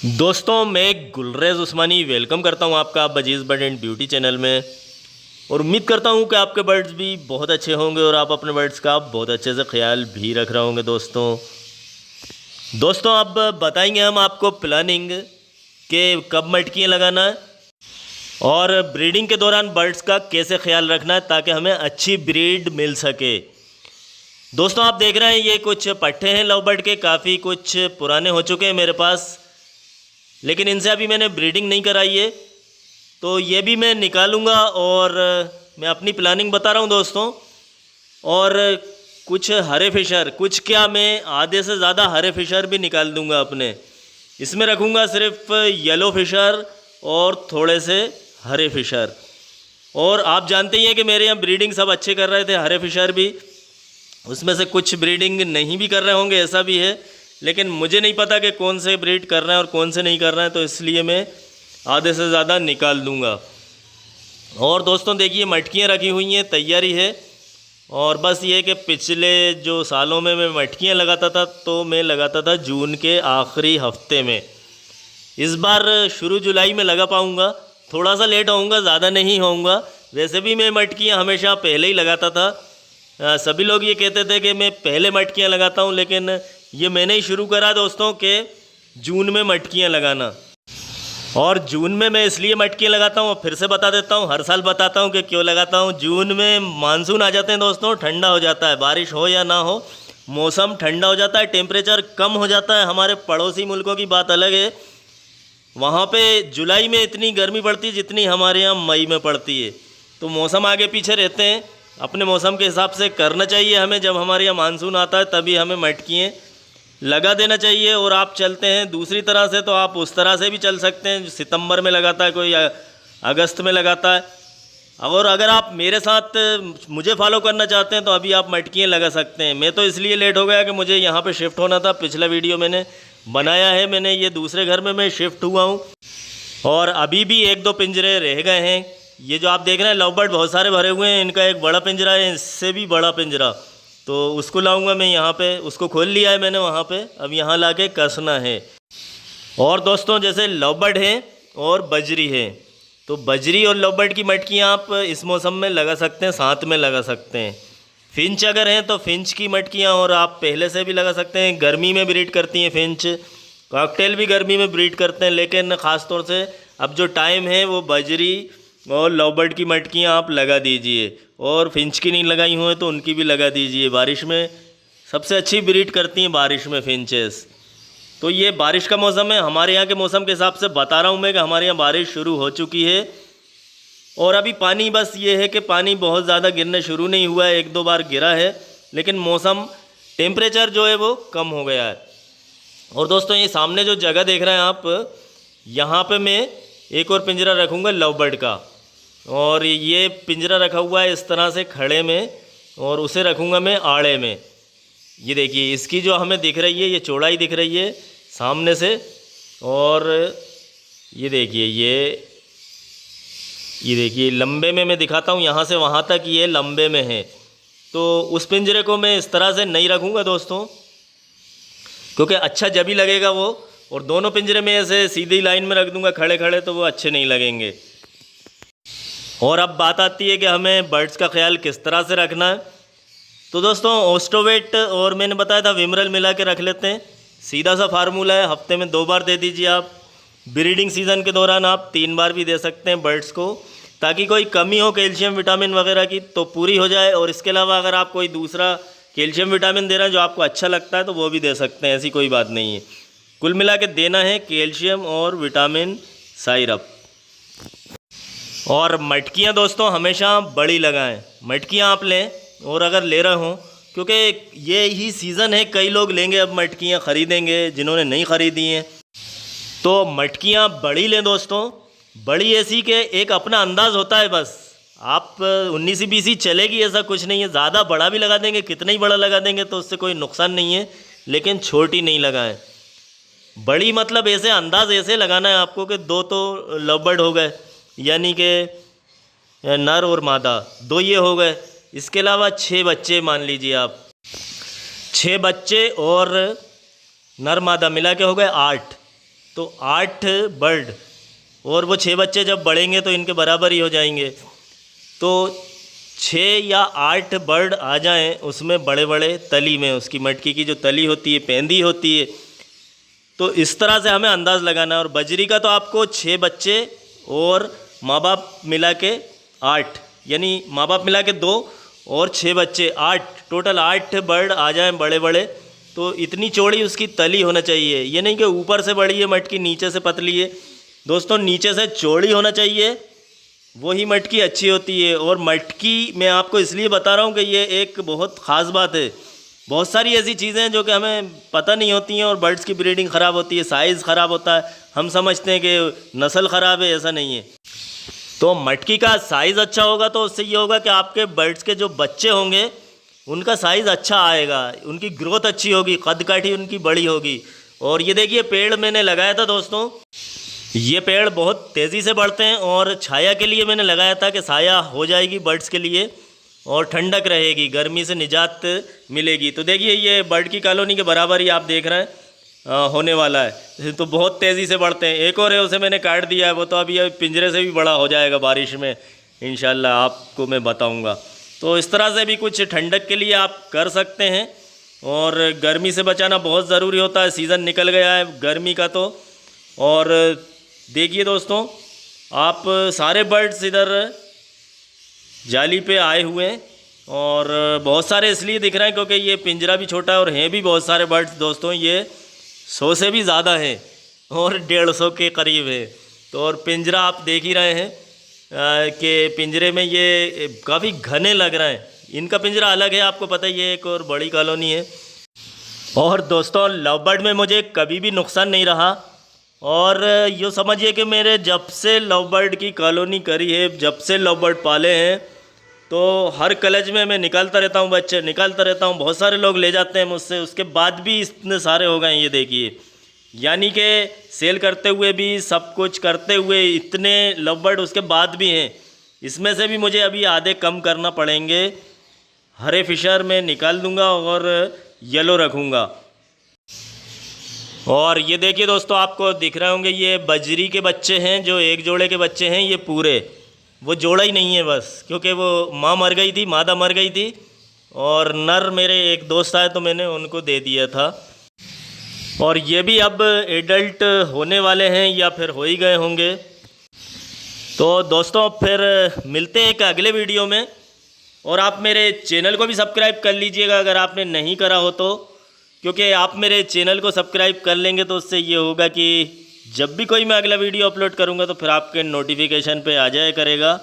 दोस्तों मैं गुलरेज उस्मानी वेलकम करता हूं आपका budgies bird and beauty channel में। और उम्मीद करता हूं कि आपके बर्ड्स भी बहुत अच्छे होंगे और आप अपने बर्ड्स का बहुत अच्छे से ख्याल भी रख रहे होंगे। दोस्तों अब बताएंगे हम आपको प्लानिंग कि कब मटकियाँ लगाना है और ब्रीडिंग के दौरान बर्ड्स का कैसे ख्याल रखना है ताकि हमें अच्छी ब्रीड मिल सके। दोस्तों आप देख रहे हैं ये कुछ पट्टे हैं लव बर्ड के, काफ़ी कुछ पुराने हो चुके हैं मेरे पास, लेकिन इनसे अभी मैंने ब्रीडिंग नहीं कराई है, तो ये भी मैं निकालूंगा और मैं अपनी प्लानिंग बता रहा हूँ दोस्तों। और कुछ हरे फिशर, कुछ क्या मैं आधे से ज़्यादा हरे फिशर भी निकाल दूंगा अपने। इसमें रखूँगा सिर्फ येलो फिशर और थोड़े से हरे फिशर। और आप जानते ही हैं कि मेरे यहाँ ब्रीडिंग सब अच्छे कर रहे थे, हरे फिशर भी, उसमें से कुछ ब्रीडिंग नहीं भी कर रहे होंगे, ऐसा भी है, लेकिन मुझे नहीं पता कि कौन से ब्रीड कर रहे हैं और कौन से नहीं कर रहे हैं, तो इसलिए मैं आधे से ज़्यादा निकाल दूंगा। और दोस्तों देखिए मटकियाँ रखी हुई हैं, तैयारी है। और बस ये कि पिछले जो सालों में मैं मटकियाँ लगाता था तो मैं लगाता था जून के आखिरी हफ्ते में। इस बार शुरू जुलाई में लगा पाऊँगा, थोड़ा सा लेट होऊंगा, ज़्यादा नहीं होऊंगा। वैसे भी मैं मटकियाँ हमेशा पहले ही लगाता था। सभी लोग ये कहते थे कि मैं पहले मटकियाँ लगाता हूँ, लेकिन ये मैंने ही शुरू करा दोस्तों कि जून में मटकियाँ लगाना। और जून में मैं इसलिए मटकियाँ लगाता हूँ, फिर से बता देता हूँ, हर साल बताता हूँ कि क्यों लगाता हूँ। जून में मानसून आ जाते हैं दोस्तों, ठंडा हो जाता है, बारिश हो या ना हो, मौसम ठंडा हो जाता है, टेम्परेचर कम हो जाता है। हमारे पड़ोसी मुल्कों की बात अलग है, वहाँ पे जुलाई में इतनी गर्मी पड़ती है जितनी हमारे यहाँ मई में पड़ती है। तो मौसम आगे पीछे रहते हैं, अपने मौसम के हिसाब से करना चाहिए हमें। जब हमारे यहाँ मानसून आता है तभी हमें मटकियाँ लगा देना चाहिए। और आप चलते हैं दूसरी तरह से तो आप उस तरह से भी चल सकते हैं, सितंबर में लगाता है कोई, अगस्त में लगाता है। और अगर आप मेरे साथ मुझे फॉलो करना चाहते हैं तो अभी आप मटकियाँ लगा सकते हैं। मैं तो इसलिए लेट हो गया कि मुझे यहाँ पे शिफ्ट होना था। पिछला वीडियो मैंने बनाया है, मैंने ये दूसरे घर में मैं शिफ्ट हुआ हूँ और अभी भी एक दो पिंजरे रह गए हैं। ये जो आप देख रहे हैं लव बर्ड बहुत सारे भरे हुए हैं, इनका एक बड़ा पिंजरा है, इससे भी बड़ा पिंजरा, तो उसको लाऊंगा मैं यहाँ पे। उसको खोल लिया है मैंने वहाँ पे, अब यहाँ ला के कसना है। और दोस्तों जैसे लव बर्ड है और बजरी है, तो बजरी और लव बर्ड की मटकियाँ आप इस मौसम में लगा सकते हैं, साथ में लगा सकते हैं। फिंच अगर हैं तो फिंच की मटकियाँ और आप पहले से भी लगा सकते हैं। गर्मी में ब्रीड करती हैं फिंच, कॉकटेल भी गर्मी में ब्रीड करते हैं, लेकिन ख़ास तौर से अब जो टाइम है वो बजरी और लव बर्ड की मटकियाँ आप लगा दीजिए। और फिंच की नहीं लगाई हुई तो उनकी भी लगा दीजिए। बारिश में सबसे अच्छी ब्रीड करती हैं बारिश में फिंचेस। तो ये बारिश का मौसम है, हमारे यहाँ के मौसम के हिसाब से बता रहा हूँ मैं कि हमारे यहाँ बारिश शुरू हो चुकी है। और अभी पानी, बस ये है कि पानी बहुत ज़्यादा गिरना शुरू नहीं हुआ है, एक दो बार गिरा है, लेकिन मौसम टेम्परेचर जो है वो कम हो गया है। और दोस्तों ये सामने जो जगह देख रहे हैं आप, यहाँ पे मैं एक और पिंजरा रखूँगा लव बर्ड का। और ये पिंजरा रखा हुआ है इस तरह से खड़े में, और उसे रखूँगा मैं आड़े में। ये देखिए इसकी जो हमें दिख रही है, ये चौड़ाई दिख रही है सामने से, और ये देखिए ये देखिए लंबे में मैं दिखाता हूँ, यहाँ से वहाँ तक ये लंबे में है। तो उस पिंजरे को मैं इस तरह से नहीं रखूँगा दोस्तों, क्योंकि अच्छा जब ही लगेगा वो। और दोनों पिंजरे में ऐसे सीधी लाइन में रख दूँगा खड़े खड़े, तो वो अच्छे नहीं लगेंगे। और अब बात आती है कि हमें बर्ड्स का ख्याल किस तरह से रखना है। तो दोस्तों ओस्टोवेट और मैंने बताया था विमरल मिला के रख लेते हैं। सीधा सा फार्मूला है, हफ्ते में 2 बार दे दीजिए आप। ब्रीडिंग सीज़न के दौरान आप 3 बार भी दे सकते हैं बर्ड्स को, ताकि कोई कमी हो कैल्शियम विटामिन वगैरह की तो पूरी हो जाए। और इसके अलावा अगर आप कोई दूसरा कैल्शियम विटामिन दे रहे हैं जो आपको अच्छा लगता है तो वो भी दे सकते हैं, ऐसी कोई बात नहीं है। कुल मिला के देना है कैल्शियम और विटामिन साइरप। और मटकियाँ दोस्तों हमेशा बड़ी लगाएं। मटकियाँ आप लें, और अगर ले रहे हों, क्योंकि ये ही सीज़न है, कई लोग लेंगे अब मटकियाँ, ख़रीदेंगे जिन्होंने नहीं ख़रीदी हैं, तो मटकियाँ बड़ी लें दोस्तों। बड़ी ऐसी कि एक अपना अंदाज़ होता है, बस आप 19-20 चलेगी, ऐसा कुछ नहीं है। ज़्यादा बड़ा भी लगा देंगे, कितना ही बड़ा लगा देंगे तो उससे कोई नुकसान नहीं है, लेकिन छोटी नहीं लगाएं। बड़ी मतलब ऐसे अंदाज़ ऐसे लगाना है आपको कि 2 तो लव बर्ड हो गए, यानी कि नर और मादा 2 ये हो गए। इसके अलावा 6 बच्चे मान लीजिए आप, 6 बच्चे और नर मादा मिला के हो गए 8। तो 8 बर्ड, और वो 6 बच्चे जब बढ़ेंगे तो इनके बराबर ही हो जाएंगे। तो 6 या 8 बर्ड आ जाएं उसमें बड़े बड़े तली में, उसकी मटकी की जो तली होती है, पेंदी होती है। तो इस तरह से हमें अंदाज़ लगाना है। और बजरी का तो आपको 6 बच्चे और माँ बाप मिला के 8, यानी माँ बाप मिला के 2 और 6 बच्चे 8, टोटल 8 बर्ड आ जाएं बड़े बड़े। तो इतनी चौड़ी उसकी तली होना चाहिए, ये नहीं कि ऊपर से बड़ी है मटकी नीचे से पतली है। दोस्तों नीचे से चौड़ी होना चाहिए, वही मटकी अच्छी होती है। और मटकी मैं आपको इसलिए बता रहा हूँ कि ये एक बहुत ख़ास बात है। बहुत सारी ऐसी चीज़ें हैं जो कि हमें पता नहीं होती हैं और बर्ड्स की ब्रीडिंग ख़राब होती है, साइज़ ख़राब होता है, हम समझते हैं कि नस्ल ख़राब है, ऐसा नहीं है। तो मटकी का साइज़ अच्छा होगा तो उससे ये होगा कि आपके बर्ड्स के जो बच्चे होंगे उनका साइज़ अच्छा आएगा, उनकी ग्रोथ अच्छी होगी, कद काठी उनकी बड़ी होगी। और ये देखिए पेड़ मैंने लगाया था दोस्तों, ये पेड़ बहुत तेज़ी से बढ़ते हैं और छाया के लिए मैंने लगाया था कि छाया हो जाएगी बर्ड्स के लिए और ठंडक रहेगी, गर्मी से निजात मिलेगी। तो देखिए ये बर्ड की कॉलोनी के बराबर ही आप देख रहे हैं होने वाला है। तो बहुत तेज़ी से बढ़ते हैं। एक और है, उसे मैंने काट दिया है, वो तो अभी पिंजरे से भी बड़ा हो जाएगा बारिश में, इंशाल्लाह आपको मैं बताऊंगा। तो इस तरह से भी कुछ ठंडक के लिए आप कर सकते हैं। और गर्मी से बचाना बहुत ज़रूरी होता है, सीज़न निकल गया है गर्मी का तो। और देखिए दोस्तों, आप सारे बर्ड्स इधर जाली पे आए हुए हैं और बहुत सारे इसलिए दिख रहे हैं क्योंकि ये पिंजरा भी छोटा है और हैं भी बहुत सारे बर्ड्स दोस्तों, ये 100 से भी ज़्यादा हैं और 150 के करीब है। तो और पिंजरा आप देख ही रहे हैं कि पिंजरे में ये काफ़ी घने लग रहे हैं। इनका पिंजरा अलग है, आपको पता ही है, एक और बड़ी कॉलोनी है। और दोस्तों लव बर्ड में मुझे कभी भी नुकसान नहीं रहा। और ये समझिए कि मेरे जब से लव बर्ड की कॉलोनी करी है, जब से लव बर्ड पाले हैं, तो हर कॉलेज में मैं निकालता रहता हूँ, बच्चे निकालता रहता हूँ। बहुत सारे लोग ले जाते हैं मुझसे, उसके बाद भी इतने सारे हो गए हैं, ये देखिए। यानी कि सेल करते हुए भी, सब कुछ करते हुए इतने लव बर्ड उसके बाद भी हैं। इसमें से भी मुझे अभी आधे कम करना पड़ेंगे। हरे फिशर में निकाल दूंगा और येलो रखूँगा। और ये देखिए दोस्तों, आपको दिख रहे होंगे ये बजरी के बच्चे हैं, जो एक जोड़े के बच्चे हैं ये पूरे। वो जोड़ा ही नहीं है बस, क्योंकि वो माँ मर गई थी, मादा मर गई थी और नर मेरे एक दोस्त आए तो मैंने उनको दे दिया था। और ये भी अब एडल्ट होने वाले हैं या फिर हो ही गए होंगे। तो दोस्तों फिर मिलते हैं एक अगले वीडियो में। और आप मेरे चैनल को भी सब्सक्राइब कर लीजिएगा अगर आपने नहीं करा हो तो, क्योंकि आप मेरे चैनल को सब्सक्राइब कर लेंगे तो उससे ये होगा कि जब भी कोई मैं अगला वीडियो अपलोड करूँगा तो फिर आपके नोटिफिकेशन पे आ जाया करेगा।